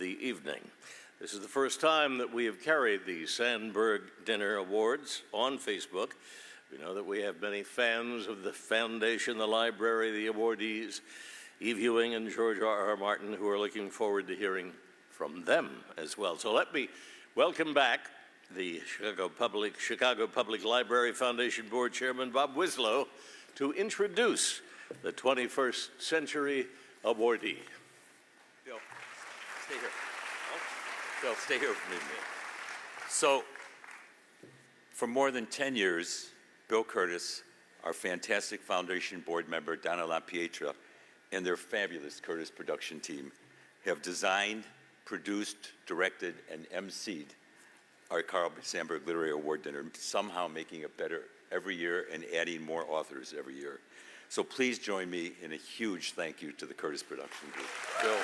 the evening. This is the first time that we have carried the Sandberg Dinner Awards on Facebook. We know that we have many fans of the foundation, the library, the awardees, Eve Ewing and George R.R. Martin, who are looking forward to hearing from them as well. So let me welcome back the Chicago Public Library Foundation Board Chairman Bob Wislow to introduce the 21st Century Awardee. Bill, stay here. Bill, stay here with me. So, for more than 10 years, Bill Curtis, our fantastic foundation board member, Donna LaPietra, and their fabulous Curtis production team have designed, produced, directed, and emceed our Carl Sandburg Literary Award Dinner, somehow making it better every year and adding more authors every year. So please join me in a huge thank you to the Curtis production group. Bill,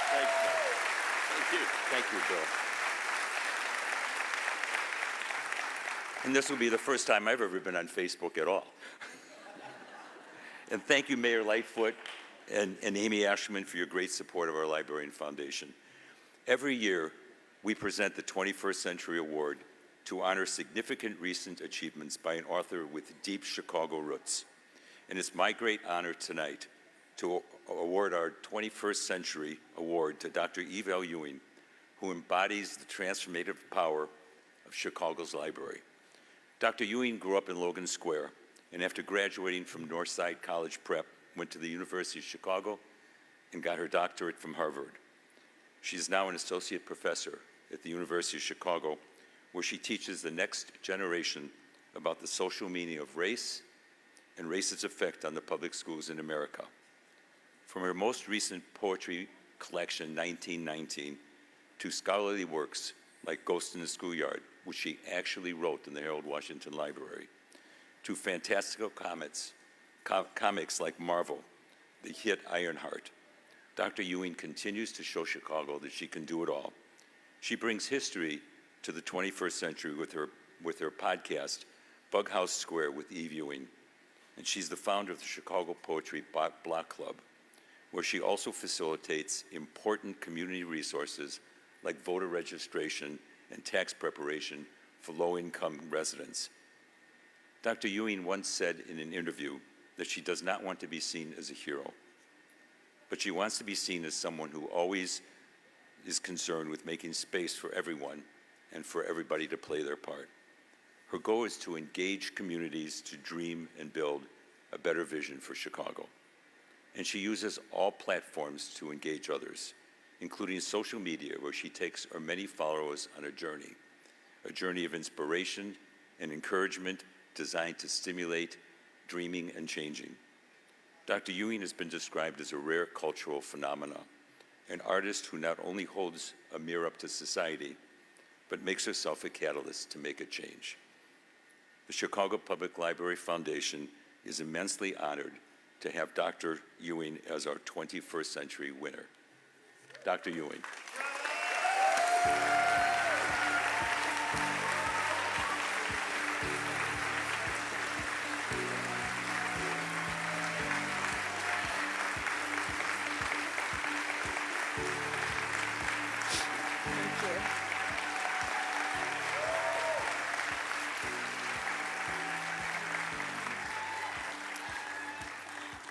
Thank you. thank you, Bill. And this will be the first time I've ever been on Facebook at all. And thank you, Mayor Lightfoot and Amy Ashman, for your great support of our Library and Foundation. Every year, we present the 21st Century Award to honor significant recent achievements by an author with deep Chicago roots. And it's my great honor tonight to award our 21st Century Award to Dr. Eve L. Ewing, who embodies the transformative power of Chicago's library. Dr. Ewing grew up in Logan Square, and after graduating from Northside College Prep, went to the University of Chicago and got her doctorate from Harvard. She is now an associate professor at the University of Chicago, where she teaches the next generation about the social meaning of race and race's effect on the public schools in America. From her most recent poetry collection, 1919, to scholarly works like Ghost in the Schoolyard, which she actually wrote in the Harold Washington Library, to fantastical comics like Marvel, the hit Ironheart. Dr. Ewing continues to show Chicago that she can do it all. She brings history to the 21st century with her podcast, Bug House Square with Eve Ewing. And she's the founder of the Chicago Poetry Block Club, where she also facilitates important community resources like voter registration and tax preparation for low-income residents. Dr. Ewing once said in an interview that she does not want to be seen as a hero, but she wants to be seen as someone who always is concerned with making space for everyone and for everybody to play their part. Her goal is to engage communities to dream and build a better vision for Chicago. And she uses all platforms to engage others, including social media, where she takes her many followers on a journey of inspiration and encouragement designed to stimulate dreaming and changing. Dr. Ewing has been described as a rare cultural phenomenon, an artist who not only holds a mirror up to society, but makes herself a catalyst to make a change. The Chicago Public Library Foundation is immensely honored to have Dr. Ewing as our 21st Century winner. Dr. Ewing.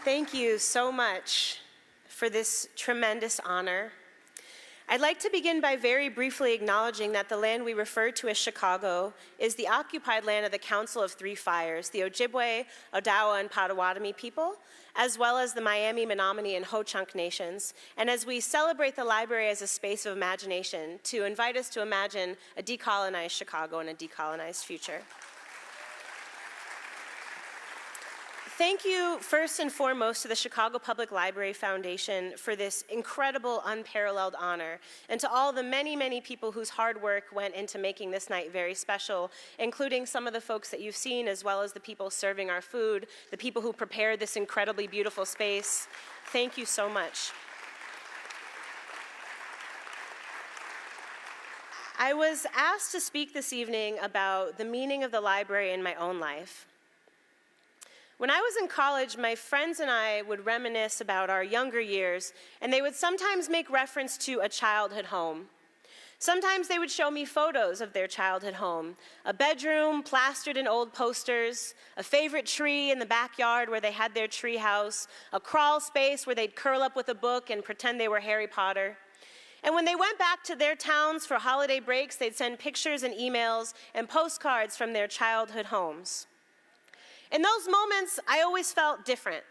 Thank you so much for this tremendous honor. I'd like to begin by very briefly acknowledging that the land we refer to as Chicago is the occupied land of the Council of Three Fires, the Ojibwe, Odawa, and Potawatomi people, as well as the Miami, Menominee, and Ho-Chunk nations. And as we celebrate the library as a space of imagination, to invite us to imagine a decolonized Chicago and a decolonized future. Thank you, first and foremost, to the Chicago Public Library Foundation for this incredible, unparalleled honor, and to all the many, many people whose hard work went into making this night very special, including some of the folks that you've seen, as well as the people serving our food, the people who prepared this incredibly beautiful space. Thank you so much. I was asked to speak this evening about the meaning of the library in my own life. When I was in college, my friends and I would reminisce about our younger years, and they would sometimes make reference to a childhood home. Sometimes they would show me photos of their childhood home, a bedroom plastered in old posters, a favorite tree in the backyard where they had their tree house, a crawl space where they'd curl up with a book and pretend they were Harry Potter. And when they went back to their towns for holiday breaks, they'd send pictures and emails and postcards from their childhood homes. In those moments, I always felt different.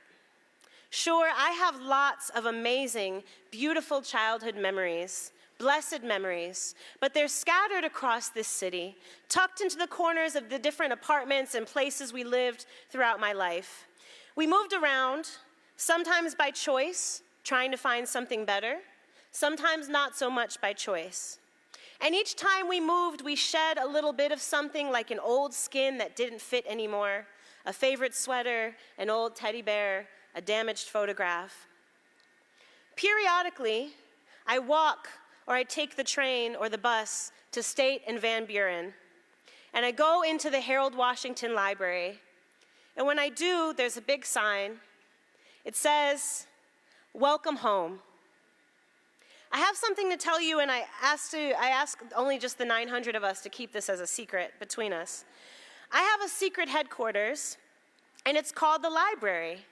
Sure, I have lots of amazing, beautiful childhood memories, blessed memories, but they're scattered across this city, tucked into the corners of the different apartments and places we lived throughout my life. We moved around, sometimes by choice, trying to find something better, sometimes not so much by choice. And each time we moved, we shed a little bit of something, like an old skin that didn't fit anymore, a favorite sweater, an old teddy bear, a damaged photograph. Periodically, I walk or I take the train or the bus to State and Van Buren, and I go into the Harold Washington Library. And when I do, there's a big sign. It says, "Welcome home." I have something to tell you, and I ask only just the 900 of us to keep this as a secret between us. I have a secret headquarters, and it's called the library,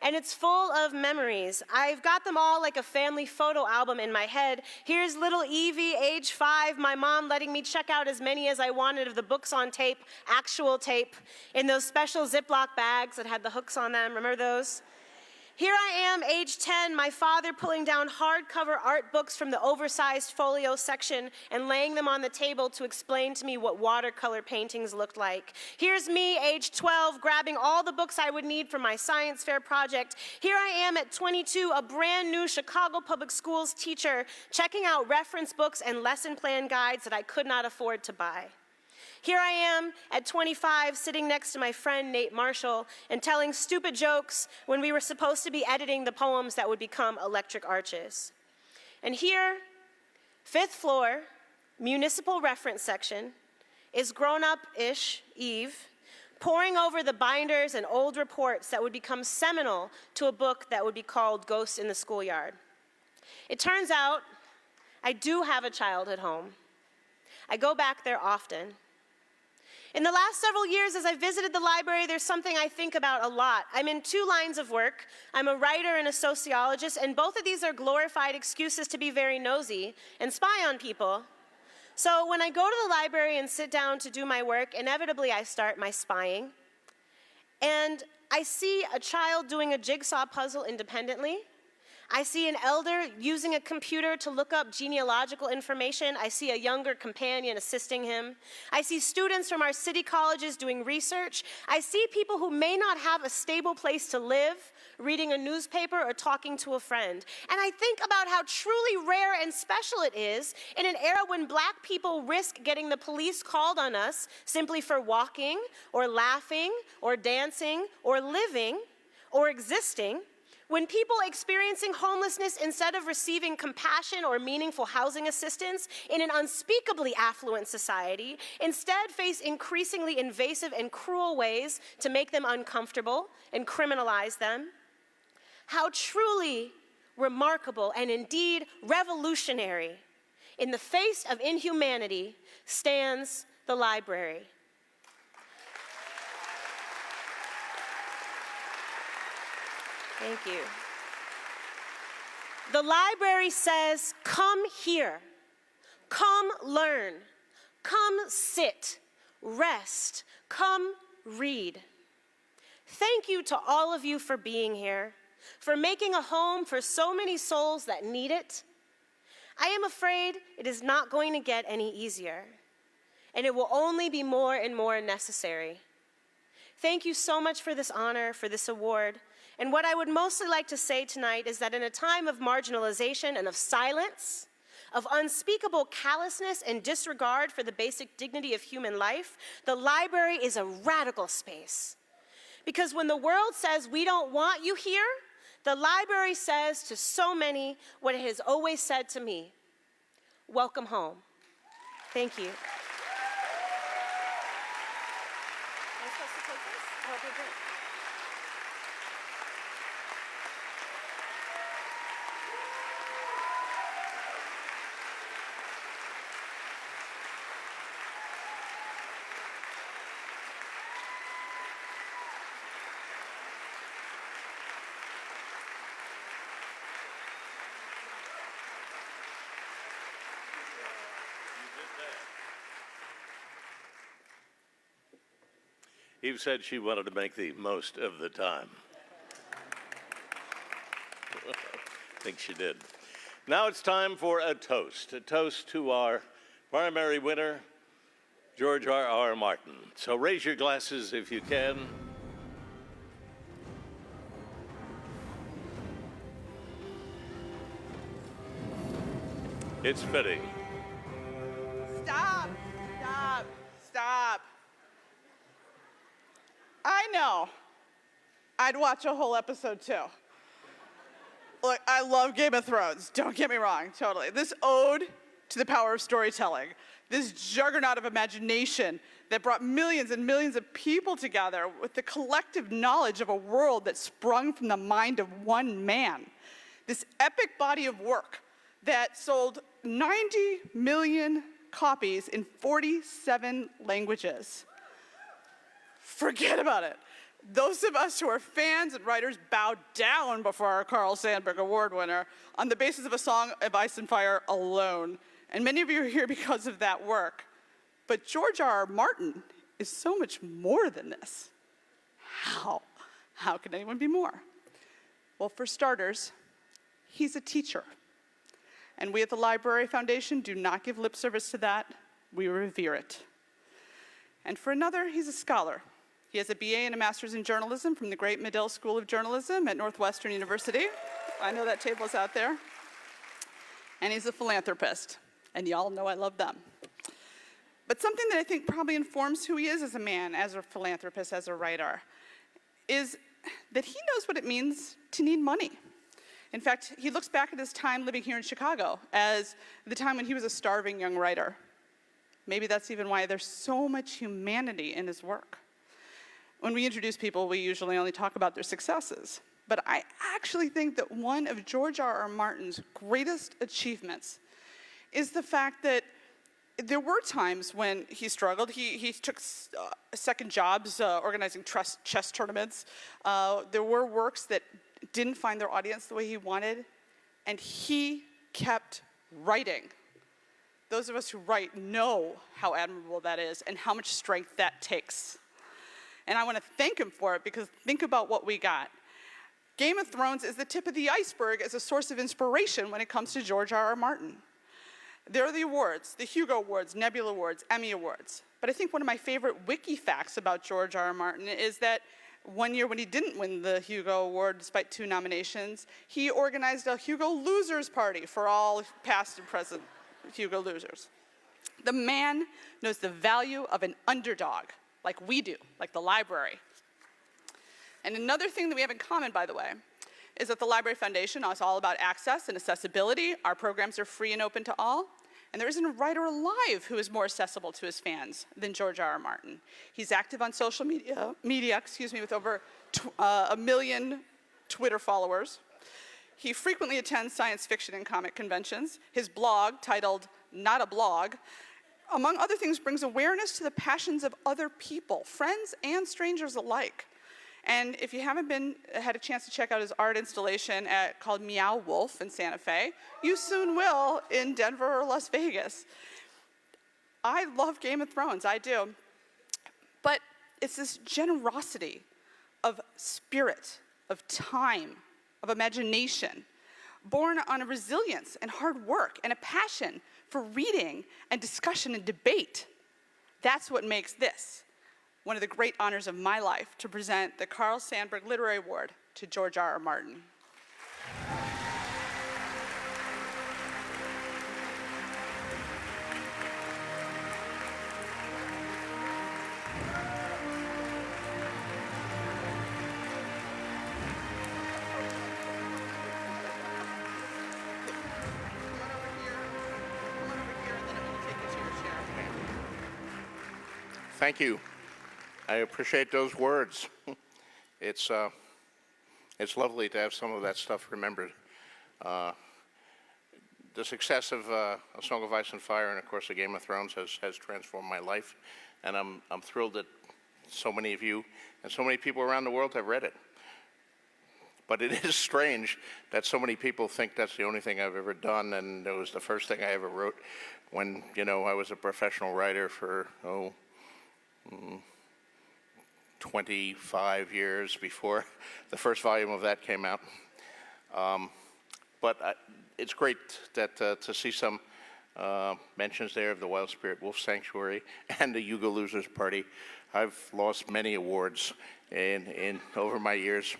and it's full of memories. I've got them all like a family photo album in my head. Here's little Evie, age 5, my mom letting me check out as many as I wanted of the books on tape, actual tape, in those special Ziploc bags that had the hooks on them. Remember those? Here I am, age 10, my father pulling down hardcover art books from the oversized folio section and laying them on the table to explain to me what watercolor paintings looked like. Here's me, age 12, grabbing all the books I would need for my science fair project. Here I am at 22, a brand new Chicago Public Schools teacher, checking out reference books and lesson plan guides that I could not afford to buy. Here I am at 25, sitting next to my friend Nate Marshall and telling stupid jokes when we were supposed to be editing the poems that would become Electric Arches. And here, 5th floor, municipal reference section, is grown-up-ish Eve, poring over the binders and old reports that would become seminal to a book that would be called Ghost in the Schoolyard. It turns out I do have a childhood home. I go back there often. In the last several years, as I visited the library, there's something I think about a lot. I'm in 2 lines of work. I'm a writer and a sociologist, and both of these are glorified excuses to be very nosy and spy on people. So when I go to the library and sit down to do my work, inevitably I start my spying. And I see a child doing a jigsaw puzzle independently. I see an elder using a computer to look up genealogical information. I see a younger companion assisting him. I see students from our city colleges doing research. I see people who may not have a stable place to live, reading a newspaper or talking to a friend. And I think about how truly rare and special it is in an era when Black people risk getting the police called on us simply for walking or laughing or dancing or living or existing, when people experiencing homelessness, instead of receiving compassion or meaningful housing assistance in an unspeakably affluent society, instead face increasingly invasive and cruel ways to make them uncomfortable and criminalize them. How truly remarkable and indeed revolutionary in the face of inhumanity stands the library. Thank you. The library says, come here, come learn, come sit, rest, come read. Thank you to all of you for being here, for making a home for so many souls that need it. I am afraid it is not going to get any easier, and it will only be more and more necessary. Thank you so much for this honor, for this award. And what I would mostly like to say tonight is that in a time of marginalization and of silence, of unspeakable callousness and disregard for the basic dignity of human life, the library is a radical space. Because when the world says we don't want you here, the library says to so many what it has always said to me: welcome home. Thank you. Am I supposed to take this? Oh, okay, great. Eve said she wanted to make the most of the time. I think she did. Now it's time for a toast to our primary winner, George R.R. Martin. So raise your glasses if you can. It's fitting. Stop, stop, stop. I know. I'd watch a whole episode too. Look, I love Game of Thrones, don't get me wrong, totally. This ode to the power of storytelling, this juggernaut of imagination that brought millions and millions of people together with the collective knowledge of a world that sprung from the mind of one man. This epic body of work that sold 90 million copies in 47 languages. Forget about it. Those of us who are fans and writers bow down before our Carl Sandburg Award winner on the basis of A Song of Ice and Fire alone. And many of you are here because of that work. But George R.R. Martin is so much more than this. How? How can anyone be more? Well, for starters, he's a teacher. And we at the Library Foundation do not give lip service to that. We revere it. And for another, he's a scholar. He has a BA and a master's in journalism from the great Medill School of Journalism at Northwestern University. I know that table is out there. And he's a philanthropist. And y'all know I love them. But something that I think probably informs who he is as a man, as a philanthropist, as a writer, is that he knows what it means to need money. In fact, he looks back at his time living here in Chicago as the time when he was a starving young writer. Maybe that's even why there's so much humanity in his work. When we introduce people, we usually only talk about their successes. But I actually think that one of George R.R. Martin's greatest achievements is the fact that there were times when he struggled. He took second jobs organizing chess tournaments. There were works that didn't find their audience the way he wanted, and he kept writing. Those of us who write know how admirable that is and how much strength that takes. And I want to thank him for it, because think about what we got. Game of Thrones is the tip of the iceberg as a source of inspiration when it comes to George R.R. Martin. There are the awards, the Hugo Awards, Nebula Awards, Emmy Awards. But I think one of my favorite wiki facts about George R.R. Martin is that one year when he didn't win the Hugo Award despite 2 nominations, he organized a Hugo Losers Party for all past and present Hugo losers. The man knows the value of an underdog, like we do, like the library. And another thing that we have in common, by the way, is that the Library Foundation is all about access and accessibility. Our programs are free and open to all. And there isn't a writer alive who is more accessible to his fans than George R.R. Martin. He's active on social media with over 1 million Twitter followers. He frequently attends science fiction and comic conventions. His blog, titled Not a Blog, among other things, brings awareness to the passions of other people, friends and strangers alike. And if you haven't had a chance to check out his art installation called Meow Wolf in Santa Fe, you soon will in Denver or Las Vegas. I love Game of Thrones, I do. But it's this generosity of spirit, of time, of imagination, born on a resilience and hard work and a passion for reading and discussion and debate. That's what makes this one of the great honors of my life, to present the Carl Sandburg Literary Award to George R.R. Martin. Thank you. I appreciate those words. It's lovely to have some of that stuff remembered. The success of A Song of Ice and Fire and, of course, A Game of Thrones has transformed my life, and I'm thrilled that so many of you and so many people around the world have read it. But it is strange that so many people think that's the only thing I've ever done, and it was the first thing I ever wrote when, I was a professional writer for, 25 years before the first volume of that came out. But it's great that to see some mentions there of the Wild Spirit Wolf Sanctuary and the Yuga Losers Party. I've lost many awards in over my years,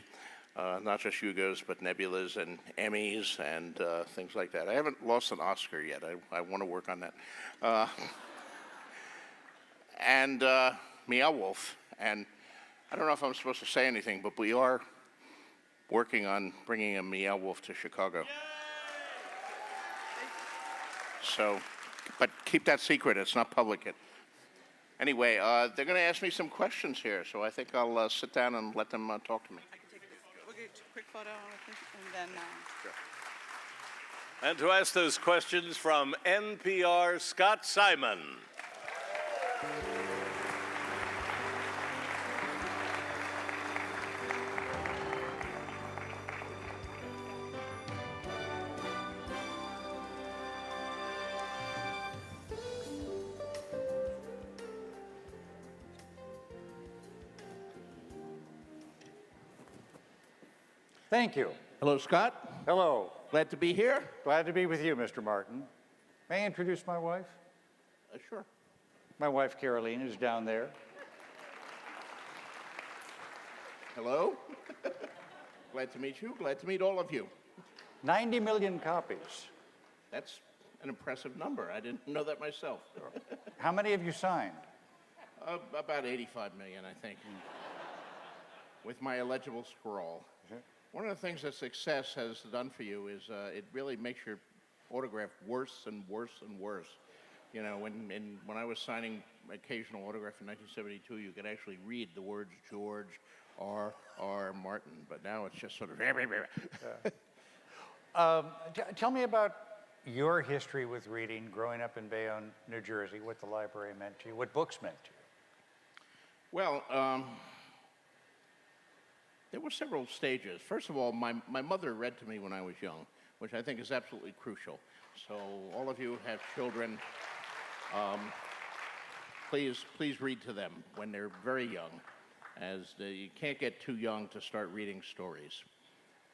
not just Yugos, but Nebulas and Emmys and things like that. I haven't lost an Oscar yet. I want to work on that. And Meow Wolf. And I don't know if I'm supposed to say anything, but we are working on bringing a Meow Wolf to Chicago. So, but keep that secret. It's not public yet. Anyway, they're going to ask me some questions here, so I think I'll sit down and let them talk to me. I can take this. We'll get a quick photo, I think, and then. And to ask those questions from NPR, Scott Simon. Thank you. Hello, Scott. Hello. Glad to be here. Glad to be with you, Mr. Martin. May I introduce my wife? Sure. My wife, Caroline, is down there. Hello. Glad to meet you. Glad to meet all of you. 90 million copies. That's an impressive number. I didn't know that myself. How many have you signed? About 85 million, I think, with my illegible scrawl. One of the things that success has done for you is it really makes your autograph worse and worse and worse. You know, when I was signing occasional autograph in 1972, you could actually read the words George R. Martin, but now it's just sort of. Tell me about your history with reading, growing up in Bayonne, New Jersey, what the library meant to you, what books meant to you. Well, there were several stages. First of all, my mother read to me when I was young, which I think is absolutely crucial. So all of you who have children, please read to them when they're very young, as you can't get too young to start reading stories.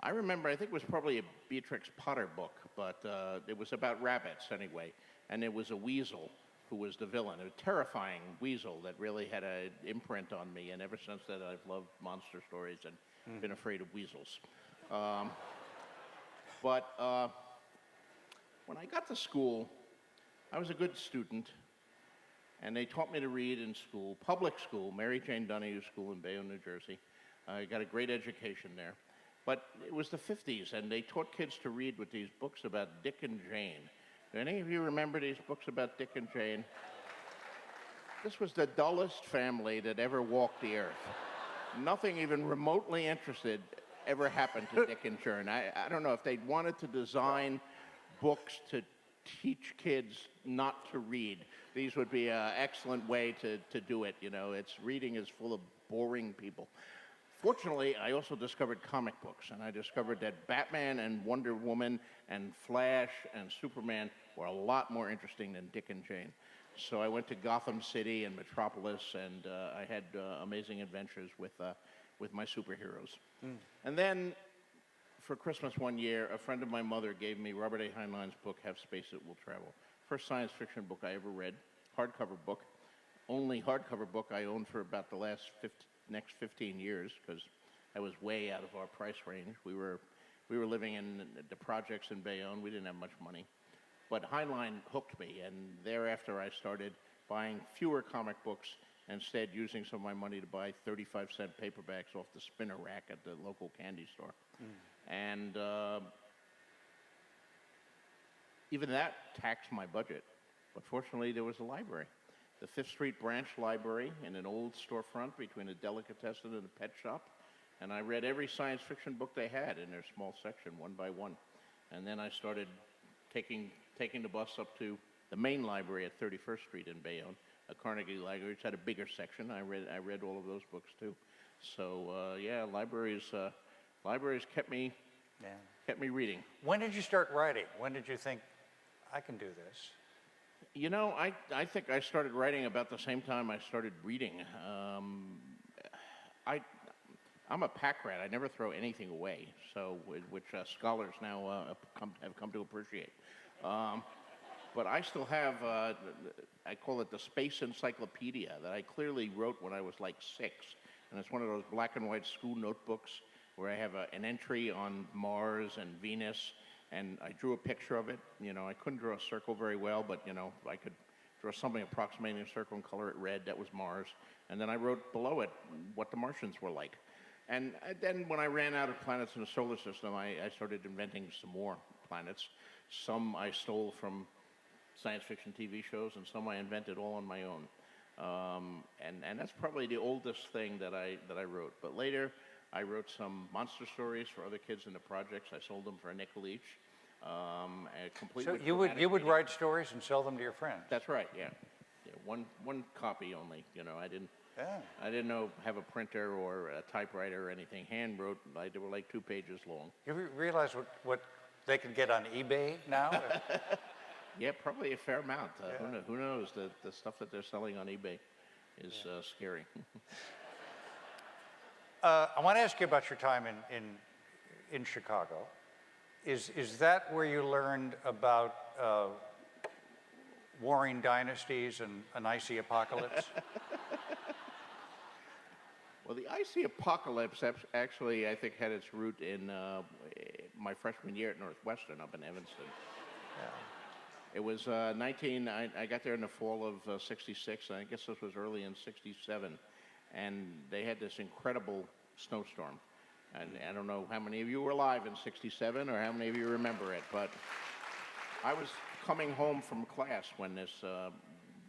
I remember, I think it was probably a Beatrix Potter book, but it was about rabbits anyway, and it was a weasel who was the villain, a terrifying weasel that really had an imprint on me, and ever since then I've loved monster stories and been afraid of weasels. But when I got to school, I was a good student, and they taught me to read in school, public school, Mary Jane Donahue School in Bayonne, New Jersey. I got a great education there. But it was the 50s, and they taught kids to read with these books about Dick and Jane. Do any of you remember these books about Dick and Jane? This was the dullest family that ever walked the earth. Nothing even remotely interested ever happened to Dick and Jane. I don't know if they'd wanted to design books to teach kids not to read. These would be an excellent way to do it. You know, reading is full of boring people. Fortunately, I also discovered comic books, and I discovered that Batman and Wonder Woman and Flash and Superman were a lot more interesting than Dick and Jane. So I went to Gotham City and Metropolis, and I had amazing adventures with my superheroes. And then, for Christmas one year, a friend of my mother gave me Robert A. Heinlein's book, Have Space That Will Travel. First science fiction book I ever read, hardcover book. Only hardcover book I owned for about the next 15 years, because I was way out of our price range. We were living in the projects in Bayonne. We didn't have much money. But Heinlein hooked me, and thereafter I started buying fewer comic books, instead using some of my money to buy 35-cent paperbacks off the spinner rack at the local candy store. And even that taxed my budget. But fortunately, there was a library. The Fifth Street Branch Library in an old storefront between a delicatessen and a pet shop. And I read every science fiction book they had in their small section, one by one. And then I started taking the bus up to the main library at 31st Street in Bayonne, a Carnegie Library, which had a bigger section. I read all of those books too. So yeah, libraries kept me reading. When did you start writing? When did you think, I can do this? You know, I think I started writing about the same time I started reading. I'm a pack rat. I never throw anything away, so which scholars now have come to appreciate. But I still have, I call it the Space Encyclopedia that I clearly wrote when I was like 6. And it's one of those black and white school notebooks where I have an entry on Mars and Venus, and I drew a picture of it. You know, I couldn't draw a circle very well, but, you know, I could draw something approximating a circle and color it red. That was Mars. And then I wrote below it what the Martians were like. And then when I ran out of planets in the solar system, I started inventing some more planets. Some I stole from science fiction TV shows, and some I invented all on my own. And that's probably the oldest thing that I wrote. But later, I wrote some monster stories for other kids in the projects. I sold them for a nickel each. So you would write stories and sell them to your friends? That's right. Yeah. One copy only. You know, I didn't have a printer or a typewriter or anything. Hand wrote. They were like 2 pages long. You realize what they can get on eBay now? Yeah, probably a fair amount. Who knows? The stuff that they're selling on eBay is scary. I want to ask you about your time in Chicago. Is that where you learned about warring dynasties and an icy apocalypse? Well, the icy apocalypse actually, I think, had its root in my freshman year at Northwestern up in Evanston. Yeah. It was I got there in the fall of 66, and I guess this was early in 67, and they had this incredible snowstorm. And I don't know how many of you were alive in 67 or how many of you remember it, but I was coming home from class when this,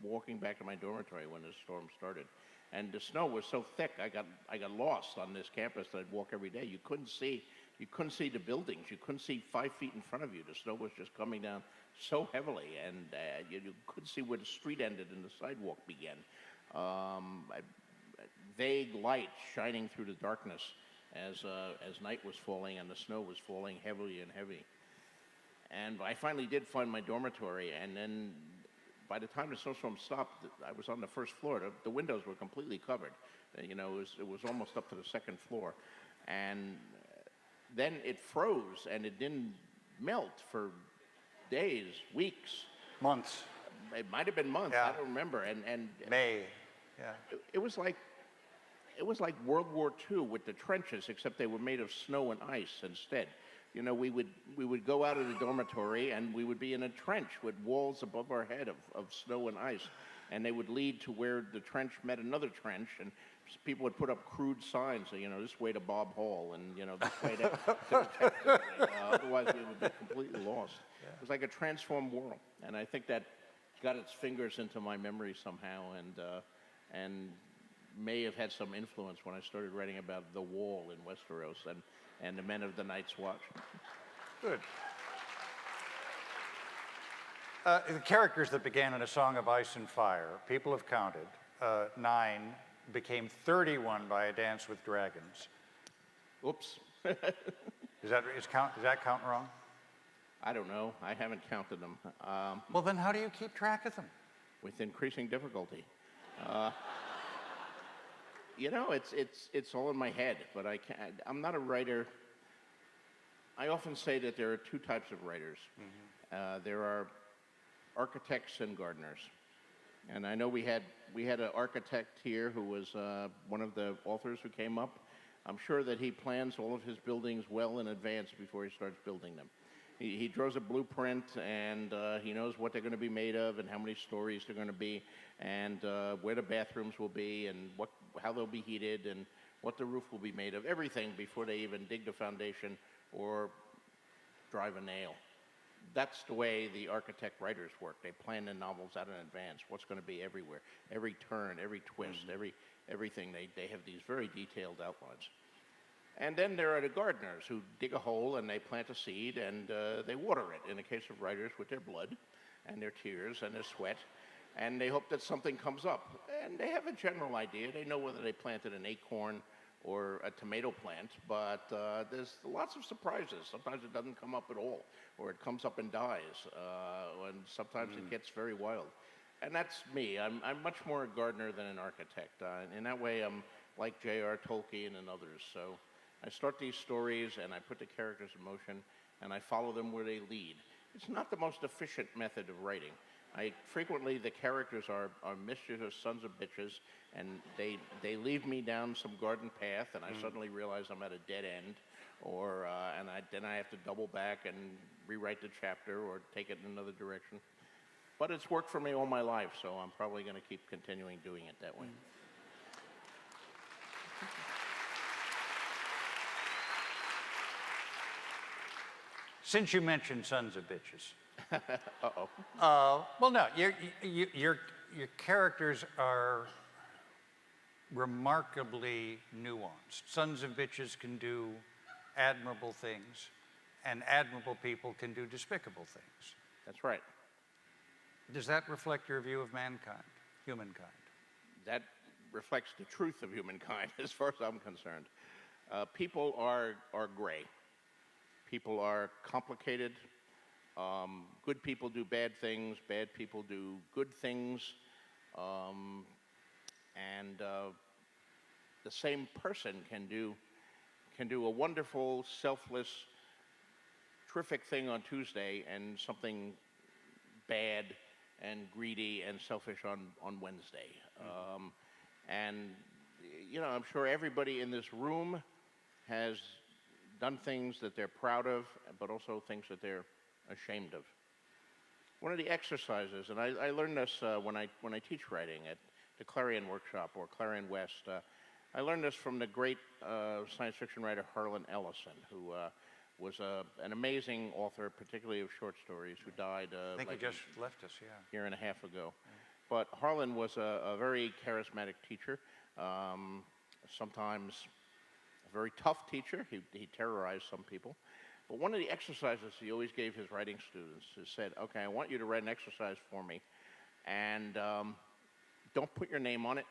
walking back to my dormitory when this storm started. And the snow was so thick, I got lost on this campus that I'd walk every day. You couldn't see the buildings. You couldn't see 5 feet in front of you. The snow was just coming down so heavily, and you couldn't see where the street ended and the sidewalk began. Vague light shining through the darkness as night was falling and the snow was falling heavily and heavy. And I finally did find my dormitory, and then by the time the snowstorm stopped, I was on the first floor. The windows were completely covered. You know, it was almost up to the second floor. And then it froze, and it didn't melt for days, weeks. Months. It might have been months. Yeah. I don't remember. And May. Yeah. it was like World War II with the trenches, except they were made of snow and ice instead. You know, we would go out of the dormitory and we would be in a trench with walls above our head of snow and ice, and they would lead to where the trench met another trench, and people would put up crude signs, you know, this way to Bob Hall, and you know, this way to otherwise we would be completely lost. Yeah. It was like a transformed world, and I think that got its fingers into my memory somehow, and may have had some influence when I started writing about the Wall in Westeros and the men of the Night's Watch. Good. The characters that began in A Song of Ice and Fire, people have counted, 9 became 31 by A Dance with Dragons. Oops. Is that count wrong? I don't know. I haven't counted them. Well, then how do you keep track of them? With increasing difficulty. You know, it's all in my head, but I'm not a writer. I often say that there are 2 types of writers. Mm-hmm. There are architects and gardeners. And I know we had an architect here who was one of the authors who came up. I'm sure that he plans all of his buildings well in advance before he starts building them. He draws a blueprint, and he knows what they're going to be made of and how many stories they're going to be, and where the bathrooms will be, and how they'll be heated, and what the roof will be made of, everything before they even dig the foundation or drive a nail. That's the way the architect writers work. They plan the novels out in advance, what's going to be everywhere, every turn, every twist, everything. They have these very detailed outlines. And then there are the gardeners who dig a hole and they plant a seed and they water it, in the case of writers, with their blood and their tears and their sweat. And they hope that something comes up. And they have a general idea. They know whether they planted an acorn or a tomato plant, but there's lots of surprises. Sometimes it doesn't come up at all, or it comes up and dies, and sometimes it gets very wild. And that's me. I'm much more a gardener than an architect. In that way, like J.R. Tolkien and others. So I start these stories and I put the characters in motion and I follow them where they lead. It's not the most efficient method of writing. Frequently, the characters are mischievous sons of bitches, and they leave me down some garden path, and I suddenly realize I'm at a dead end, or then I have to double back and rewrite the chapter or take it in another direction. But it's worked for me all my life, so I'm probably going to keep continuing doing it that way. Since you mentioned sons of bitches. Uh-oh. Well, no, your characters are remarkably nuanced. Sons of bitches can do admirable things, and admirable people can do despicable things. That's right. Does that reflect your view of mankind, humankind? That reflects the truth of humankind, as far as I'm concerned. People are gray. People are complicated. Good people do bad things. Bad people do good things. The same person can do a wonderful, selfless, terrific thing on Tuesday and something bad and greedy and selfish on Wednesday. I'm sure everybody in this room has done things that they're proud of, but also things that they're ashamed of. One of the exercises, and I learned this when I teach writing at the Clarion Workshop or Clarion West. I learned this from the great science fiction writer Harlan Ellison, who was an amazing author, particularly of short stories, who died I think he just left us, yeah. a year and a half ago. But Harlan was a very charismatic teacher, sometimes a very tough teacher. He terrorized some people. But one of the exercises he always gave his writing students is said, okay, I want you to write an exercise for me, and don't put your name on it.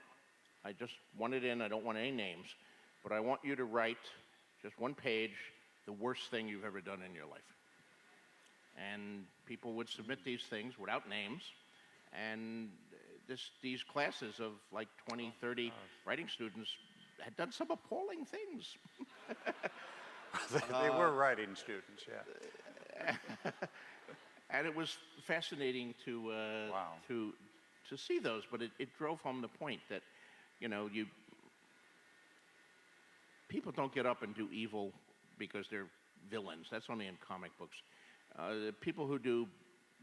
I just want it in. I don't want any names. But I want you to write just one page, the worst thing you've ever done in your life. And people would submit these things without names, and these classes of like 20, 30 writing students had done some appalling things. They were writing students, yeah. And it was fascinating to see those, but it drove home the point that, people don't get up and do evil because they're villains. That's only in comic books. The people who do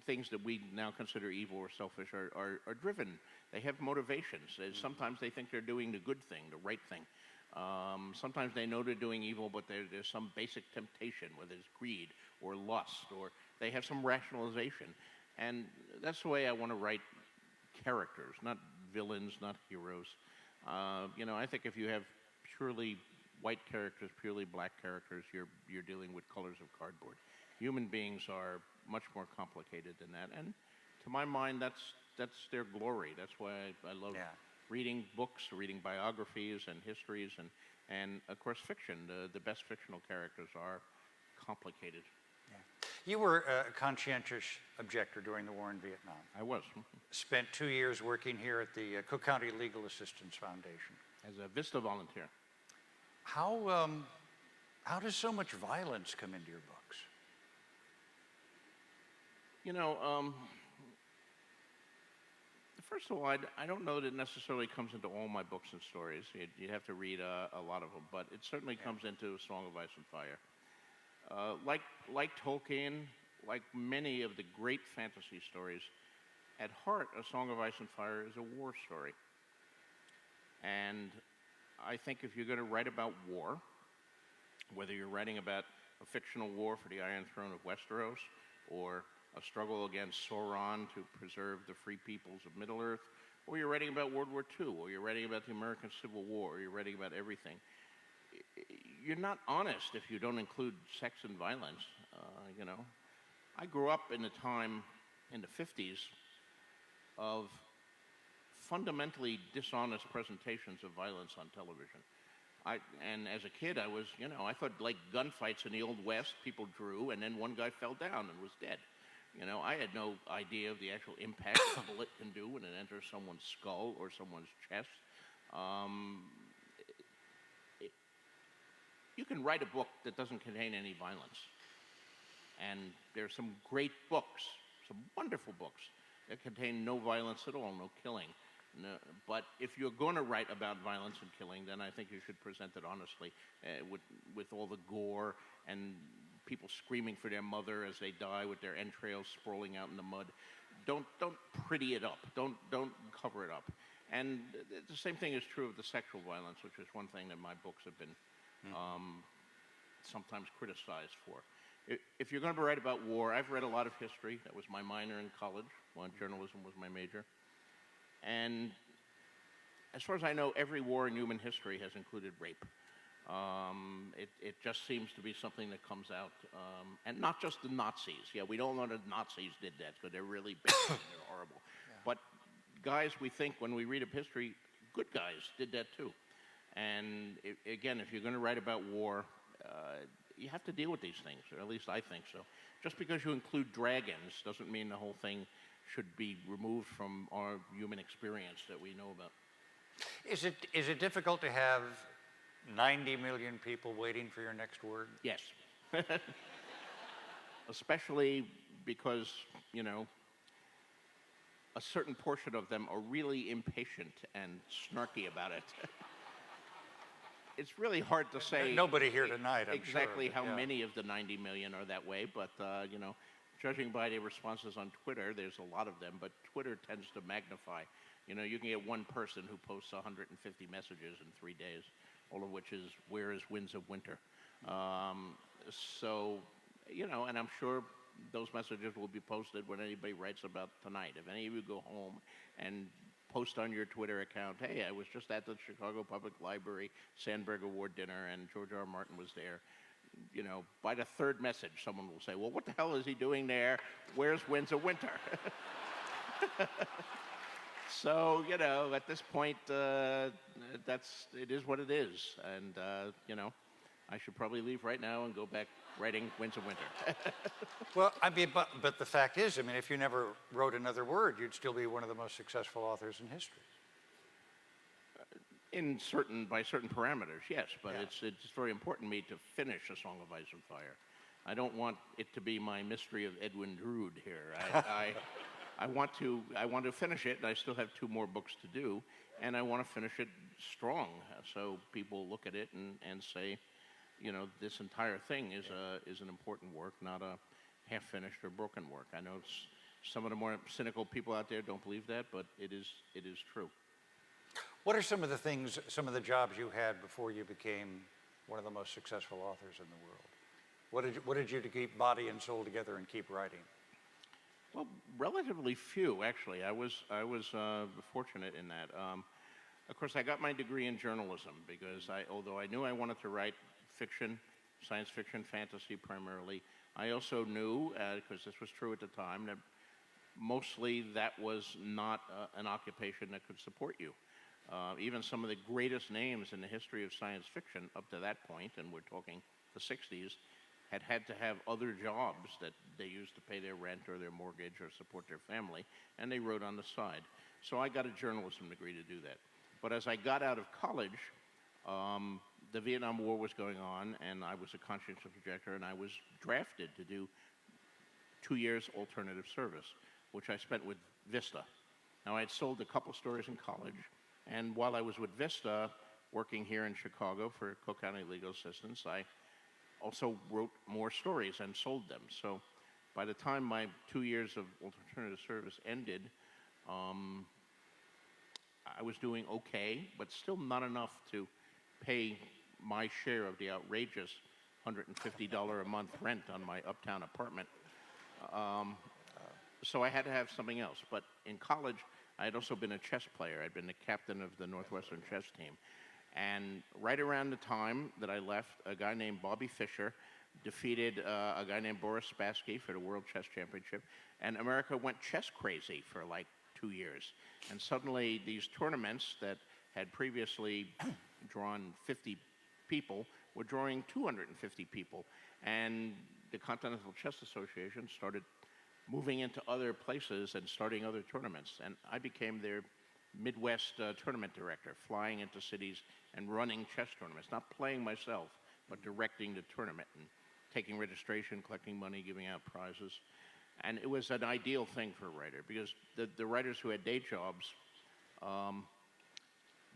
things that we now consider evil or selfish are driven. They have motivations. Sometimes they think they're doing the good thing, the right thing. Sometimes they know they're doing evil, but there's some basic temptation, whether it's greed or lust, or they have some rationalization. And that's the way I want to write characters, not villains, not heroes. I think if you have purely white characters, purely black characters, you're dealing with colors of cardboard. Human beings are much more complicated than that, and to my mind, that's their glory. That's why I love reading books, reading biographies and histories, and of course fiction. The best fictional characters are complicated. Yeah. You were a conscientious objector during the war in Vietnam. I was. Spent 2 years working here at the Cook County Legal Assistance Foundation. As a VISTA volunteer. How does so much violence come into your books? First of all, I don't know that it necessarily comes into all my books and stories. You'd have to read a lot of them, but it certainly comes into A Song of Ice and Fire. Like Tolkien, like many of the great fantasy stories, at heart, A Song of Ice and Fire is a war story. And I think if you're going to write about war, whether you're writing about a fictional war for the Iron Throne of Westeros, or a struggle against Sauron to preserve the free peoples of Middle-earth, or you're writing about World War II, or you're writing about the American Civil War, or you're writing about everything, you're not honest if you don't include sex and violence. I grew up in a time in the 50s of fundamentally dishonest presentations of violence on television. And as a kid, I thought like gunfights in the Old West, people drew, and then one guy fell down and was dead. I had no idea of the actual impact a bullet can do when it enters someone's skull or someone's chest. you can write a book that doesn't contain any violence. And there's some great books, some wonderful books that contain no violence at all, no killing. No, but if you're going to write about violence and killing, then I think you should present it honestly, with all the gore and people screaming for their mother as they die with their entrails sprawling out in the mud. Don't pretty it up. Don't cover it up. And the same thing is true of the sexual violence, which is one thing that my books have been sometimes criticized for. If you're going to write about war, I've read a lot of history. That was my minor in college. Well, journalism was my major. And as far as I know, every war in human history has included rape. It just seems to be something that comes out, and not just the Nazis. Yeah, we don't know that Nazis did that because they're really bad and they're horrible. Yeah. But guys, we think when we read of history, good guys did that too. And again, if you're going to write about war, you have to deal with these things, or at least I think so. Just because you include dragons doesn't mean the whole thing should be removed from our human experience that we know about. Is it difficult to have 90 million people waiting for your next word? Yes. Especially because, you know, a certain portion of them are really impatient and snarky about it. It's really hard to say. Nobody here tonight, I'm exactly sure, how yeah. many of the 90 million are that way, but you know, judging by the responses on Twitter, there's a lot of them, but Twitter tends to magnify. You know, you can get one person who posts 150 messages in 3 days, all of which is, "Where is Winds of Winter?" So, you know, and I'm sure those messages will be posted when anybody writes about tonight. If any of you go home and post on your Twitter account, "Hey, I was just at the Chicago Public Library Sandberg Award dinner and George R. R. Martin was there," you know, by the third message, someone will say, "Well, what the hell is he doing there? Where's Winds of Winter?" So, you know, at this point, it is what it is. And, you know, I should probably leave right now and go back writing Winds of Winter. Well, I mean, but the fact is, I mean, if you never wrote another word, you'd still be one of the most successful authors in history. By certain parameters, yes, but Yeah. it's very important to me to finish A Song of Ice and Fire. I don't want it to be my mystery of Edwin Drood here. I want to finish it, and I still have 2 more books to do, and I want to finish it strong, so people look at it and say, you know, this entire thing is an important work, not a half-finished or broken work. I know some of the more cynical people out there don't believe that, but it is true. What are some of the jobs you had before you became one of the most successful authors in the world? What did you to keep body and soul together and keep writing? Well, relatively few, actually. I was fortunate in that. Of course, I got my degree in journalism because although I knew I wanted to write fiction, science fiction, fantasy primarily, I also knew, because this was true at the time, that mostly that was not an occupation that could support you. Even some of the greatest names in the history of science fiction up to that point, and we're talking the 60s, had to have other jobs that they used to pay their rent or their mortgage or support their family, and they wrote on the side. So I got a journalism degree to do that. But as I got out of college, the Vietnam War was going on, and I was a conscientious objector, and I was drafted to do 2 years alternative service, which I spent with Vista. Now, I had sold a couple stories in college, and while I was with Vista, working here in Chicago for Cook County Legal Assistance, I also wrote more stories and sold them. So by the time my 2 years of alternative service ended, I was doing okay, but still not enough to pay my share of the outrageous $150 a month rent on my uptown apartment. So I had to have something else. But in college, I had also been a chess player. I'd been the captain of the Northwestern chess team. And right around the time that I left, a guy named Bobby Fischer defeated a guy named Boris Spassky for the World Chess Championship. And America went chess crazy for like 2 years. And suddenly these tournaments that had previously drawn 50 people were drawing 250 people. And the Continental Chess Association started moving into other places and starting other tournaments. And I became their Midwest tournament director, flying into cities and running chess tournaments, not playing myself, but directing the tournament and taking registration, collecting money, giving out prizes. And it was an ideal thing for a writer because the writers who had day jobs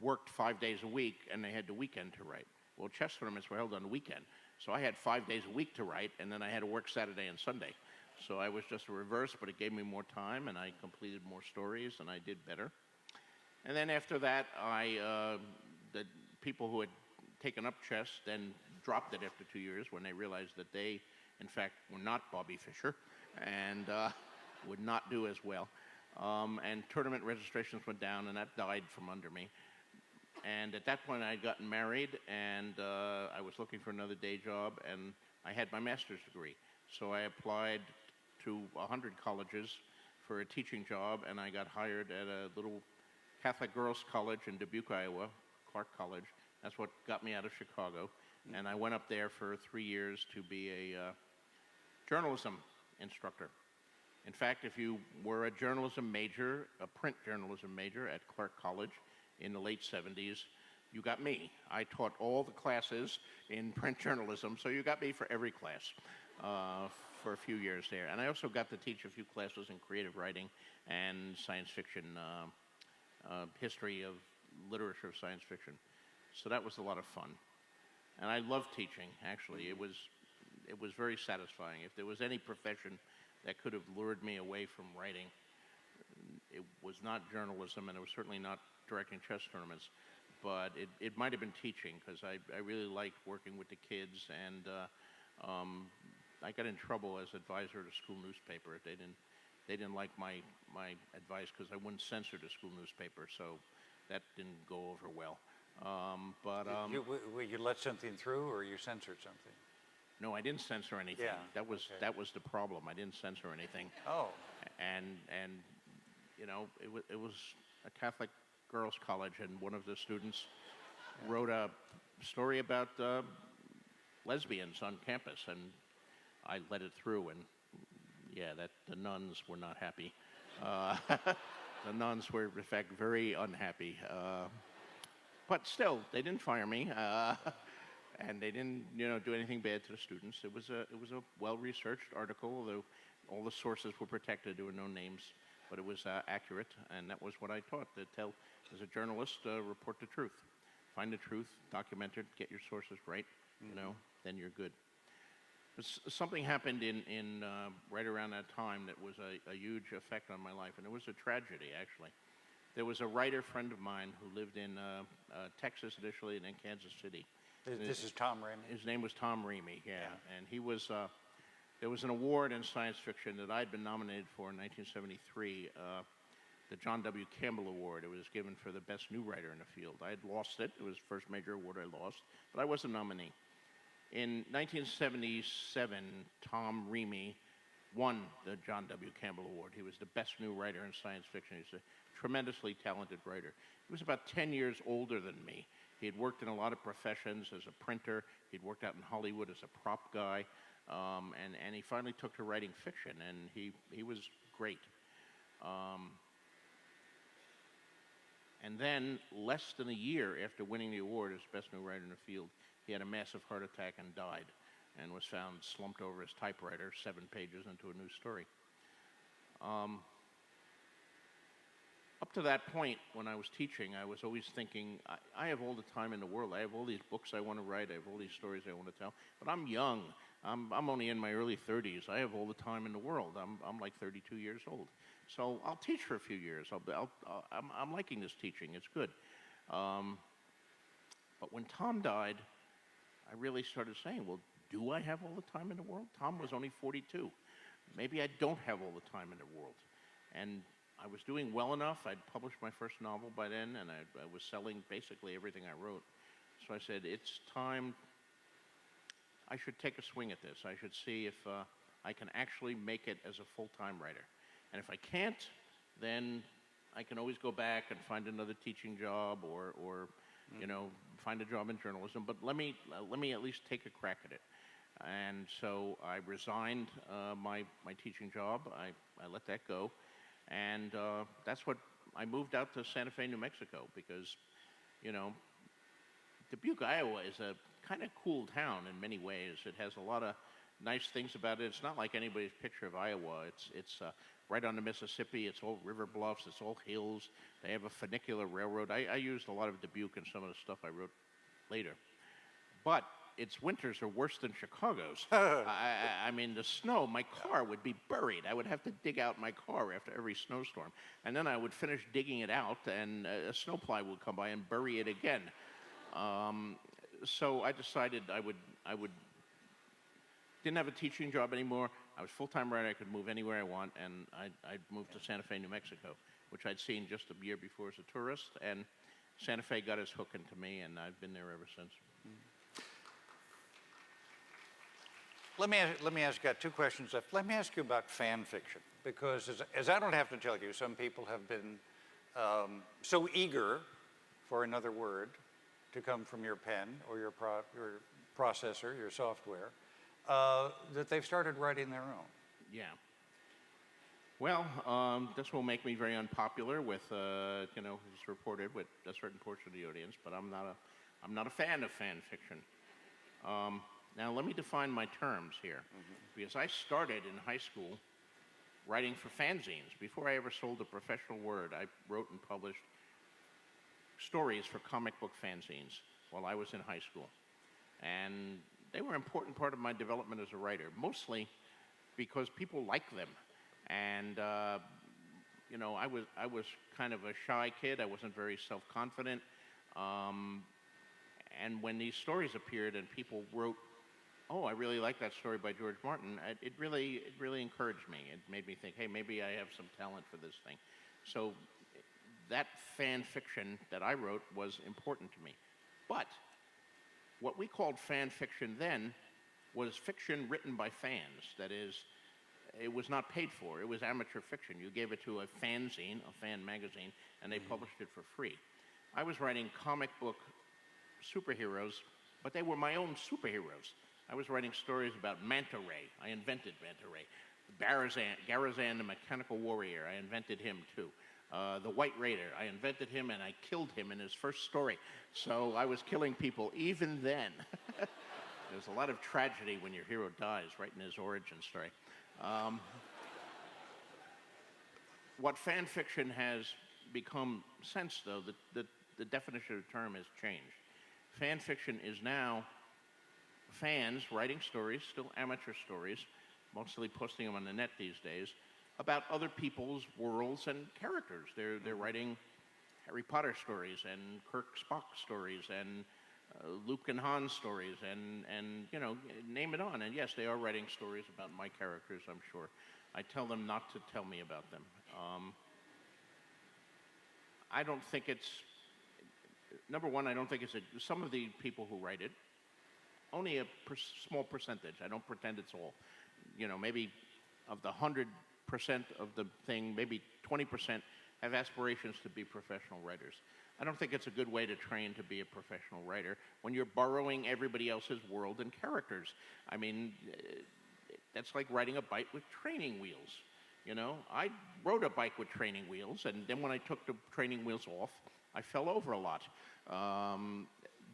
worked 5 days a week and they had the weekend to write. Well, chess tournaments were held on the weekend, so I had 5 days a week to write, and then I had to work Saturday and Sunday. So I was just a reverse, but it gave me more time, and I completed more stories, and I did better. And then after that, the people who had taken up chess then dropped it after 2 years when they realized that they, in fact, were not Bobby Fischer and would not do as well. And tournament registrations went down, and that died from under me. And at that point, I had gotten married, and I was looking for another day job, and I had my master's degree. So I applied to 100 colleges for a teaching job, and I got hired at a little Catholic girls' college in Dubuque, Iowa, Clark College. That's what got me out of Chicago. And I went up there for 3 years to be a journalism instructor. In fact, if you were a journalism major, a print journalism major at Clark College in the late 70s, you got me. I taught all the classes in print journalism, so you got me for every class for a few years there. And I also got to teach a few classes in creative writing and science fiction, history of literature of science fiction. So that was a lot of fun. And I loved teaching, actually. It was very satisfying. If there was any profession that could have lured me away from writing, it was not journalism, and it was certainly not directing chess tournaments, but it might have been teaching, because I really liked working with the kids, and I got in trouble as advisor at a school newspaper. They didn't like my advice because I wouldn't censor the school newspaper, so that didn't go over well. You let something through, or you censored something? No, I didn't censor anything. Yeah, That was okay. that was the problem. I didn't censor anything. Oh, And you know, it was a Catholic girls' college, and one of the students wrote a story about lesbians on campus, and I let it through, and yeah, the nuns were not happy. The nuns were, in fact, very unhappy. But still, they didn't fire me, and they didn't, do anything bad to the students. It was a well-researched article, although all the sources were protected. There were no names, but it was accurate, and that was what I taught. To tell, as a journalist, report the truth, find the truth, document it, get your sources right. Then you're good. But something happened in right around that time that was a huge effect on my life, and it was a tragedy, actually. There was a writer friend of mine who lived in Texas initially and then Kansas City. this is Tom Raymond? His name was Tom Reamy, yeah. And he was, there was an award in science fiction that I'd been nominated for in 1973, the John W. Campbell Award. It was given for the best new writer in the field. I had lost it. It was the first major award I lost, but I was a nominee. In 1977, Tom Reamy won the John W. Campbell Award. He was the best new writer in science fiction. He's a tremendously talented writer. He was about 10 years older than me. He had worked in a lot of professions as a printer. He'd worked out in Hollywood as a prop guy. And he finally took to writing fiction, and he was great. And then, less than a year after winning the award as best new writer in the field, he had a massive heart attack and died, and was found slumped over his typewriter 7 pages into a new story. Up to that point, when I was teaching, I was always thinking, I have all the time in the world. I have all these books I want to write. I have all these stories I want to tell. But I'm young. I'm only in my early 30s. I have all the time in the world. I'm like 32 years old. So I'll teach for a few years. I'm liking this teaching. It's good. But when Tom died, I really started saying, well, do I have all the time in the world? Tom was only 42. Maybe I don't have all the time in the world. And I was doing well enough. I'd published my first novel by then, and I was selling basically everything I wrote. So I said, it's time. I should take a swing at this. I should see if I can actually make it as a full-time writer. And if I can't, then I can always go back and find another teaching job or find a job in journalism. But let me at least take a crack at it. And so I resigned my teaching job. I let that go. And that's what I moved out to Santa Fe, New Mexico, because, Dubuque, Iowa is a kind of cool town in many ways. It has a lot of nice things about it. It's not like anybody's picture of Iowa. It's right on the Mississippi. It's all river bluffs. It's all hills. They have a funicular railroad. I used a lot of Dubuque in some of the stuff I wrote later. But its winters are worse than Chicago's. I mean, the snow, my car would be buried. I would have to dig out my car after every snowstorm. And then I would finish digging it out, and a snowplow would come by and bury it again. So I decided I would didn't have a teaching job anymore. I was full-time writer. I could move anywhere I want, and I'd moved to Santa Fe, New Mexico, which I'd seen just a year before as a tourist. And Santa Fe got his hook into me, and I've been there ever since. Let me ask, got two questions left. Let me ask you about fan fiction, because as I don't have to tell you, some people have been so eager for another word to come from your pen or your processor, your software, that they've started writing their own. Yeah. Well, this will make me very unpopular with, who's reported with a certain portion of the audience, but I'm not a fan of fan fiction. Now, let me define my terms here, because I started in high school writing for fanzines. Before I ever sold a professional word, I wrote and published stories for comic book fanzines while I was in high school. And they were an important part of my development as a writer, mostly because people liked them. And, I was kind of a shy kid. I wasn't very self-confident. And when these stories appeared and people wrote, "Oh, I really like that story by George Martin," it really encouraged me. It made me think, hey, maybe I have some talent for this thing. So that fan fiction that I wrote was important to me. But what we called fan fiction then was fiction written by fans. That is, it was not paid for. It was amateur fiction. You gave it to a fanzine, a fan magazine, and they published it for free. I was writing comic book superheroes, but they were my own superheroes. I was writing stories about Manta Ray. I invented Manta Ray. Garazan, the mechanical warrior. I invented him too. The White Raider. I invented him and I killed him in his first story. So I was killing people even then. There's a lot of tragedy when your hero dies right in his origin story. What fan fiction has become since, though, the definition of the term has changed. Fan fiction is now fans writing stories, still amateur stories, mostly posting them on the net these days, about other people's worlds and characters. They're writing Harry Potter stories and Kirk Spock stories and Luke and Han stories and name it on. And yes, they are writing stories about my characters, I'm sure. I tell them not to tell me about them. I don't think it's, number one, I don't think it's some of the people who write it, only a small percentage. I don't pretend it's all. Maybe of the 100% of the thing, maybe 20% have aspirations to be professional writers. I don't think it's a good way to train to be a professional writer when you're borrowing everybody else's world and characters. I mean, that's like riding a bike with training wheels. I rode a bike with training wheels, and then when I took the training wheels off, I fell over a lot.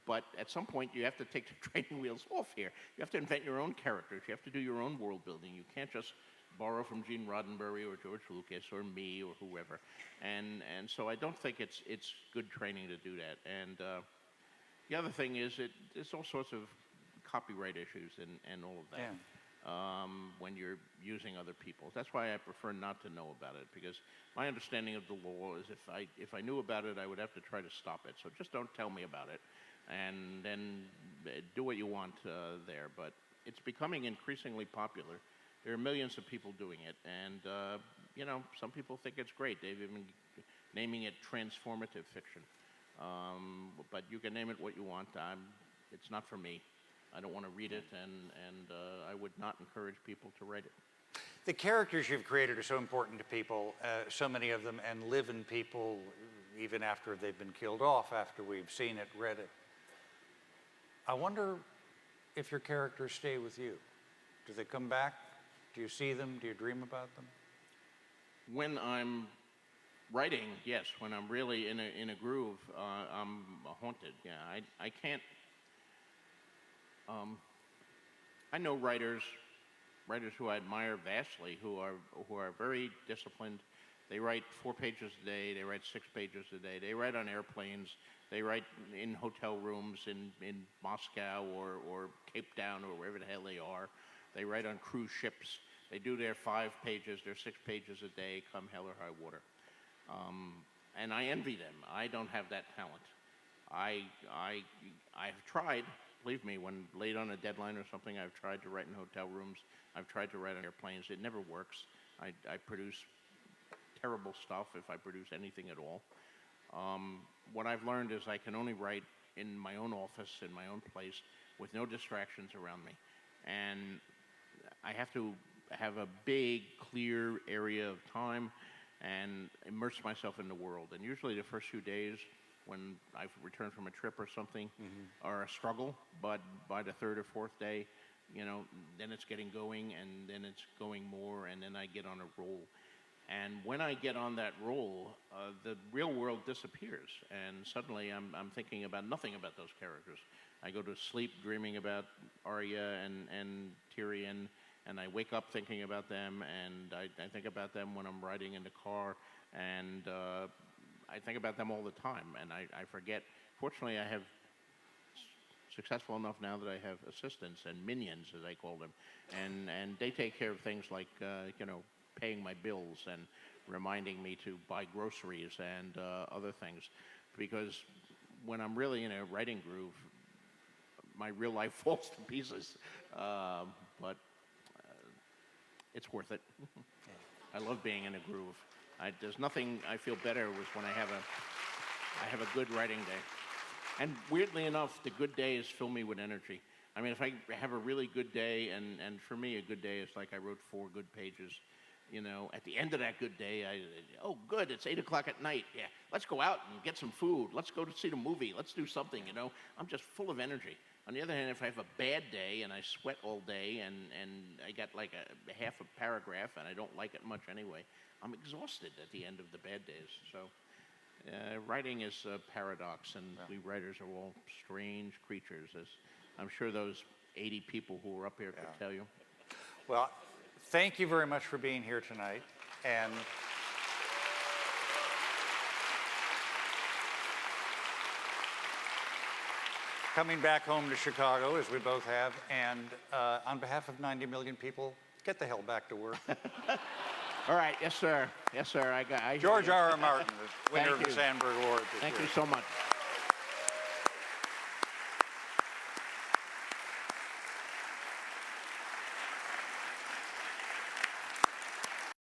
But at some point, you have to take the training wheels off here. You have to invent your own characters. You have to do your own world building. You can't just borrow from Gene Roddenberry or George Lucas or me or whoever. And so I don't think it's good training to do that. And the other thing is there's all sorts of copyright issues and all of that. Yeah. When you're using other people's. That's why I prefer not to know about it, because my understanding of the law is if I knew about it, I would have to try to stop it. So just don't tell me about it, and then do what you want there. But it's becoming increasingly popular. There are millions of people doing it, and some people think it's great. They've even naming it transformative fiction. But you can name it what you want. It's not for me. I don't want to read it, and I would not encourage people to write it. The characters you've created are so important to people, so many of them, and live in people even after they've been killed off, after we've seen it, read it. I wonder if your characters stay with you. Do they come back? Do you see them? Do you dream about them? When I'm writing, yes. When I'm really in a groove, I'm haunted. Yeah, I can't. I know writers who I admire vastly, who are very disciplined. They write 4 pages a day. They write 6 pages a day. They write on airplanes. They write in hotel rooms in Moscow or Cape Town or wherever the hell they are. They write on cruise ships. They do their 5 pages, their 6 pages a day, come hell or high water. And I envy them. I don't have that talent. I've tried, believe me, when late on a deadline or something, I've tried to write in hotel rooms. I've tried to write on airplanes. It never works. I produce terrible stuff if I produce anything at all. What I've learned is I can only write in my own office, in my own place, with no distractions around me. And I have to have a big, clear area of time and immerse myself in the world. And usually the first few days when I've returned from a trip or something are a struggle, but by the 3rd or 4th day, then it's getting going, and then it's going more, and then I get on a roll. And when I get on that roll, the real world disappears, and suddenly I'm thinking about nothing about those characters. I go to sleep dreaming about Arya and Tyrion, and I wake up thinking about them, and I think about them when I'm riding in the car, and I think about them all the time, and I forget. Fortunately, I have successful enough now that I have assistants and minions, as I call them, and they take care of things like paying my bills and reminding me to buy groceries and other things, because when I'm really in a writing groove, my real life falls to pieces, but it's worth it. I love being in a groove. There's nothing I feel better with when I have a good writing day. And weirdly enough, the good days fill me with energy. I mean, if I have a really good day, and for me, a good day is like I wrote 4 good pages. At the end of that good day, oh, good, it's 8 o'clock at night. Yeah, let's go out and get some food. Let's go to see the movie. Let's do something, I'm just full of energy. On the other hand, if I have a bad day and I sweat all day and I got like a half a paragraph and I don't like it much anyway, I'm exhausted at the end of the bad days. So writing is a paradox, and we writers are all strange creatures, as I'm sure those 80 people who were up here could tell you. Well, thank you very much for being here tonight. And coming back home to Chicago, as we both have, and on behalf of 90 million people, get the hell back to work. All right, yes, sir. Yes, sir. George R. R. Martin, the winner Thank of the you. Sandberg Award this Thank year. you so much.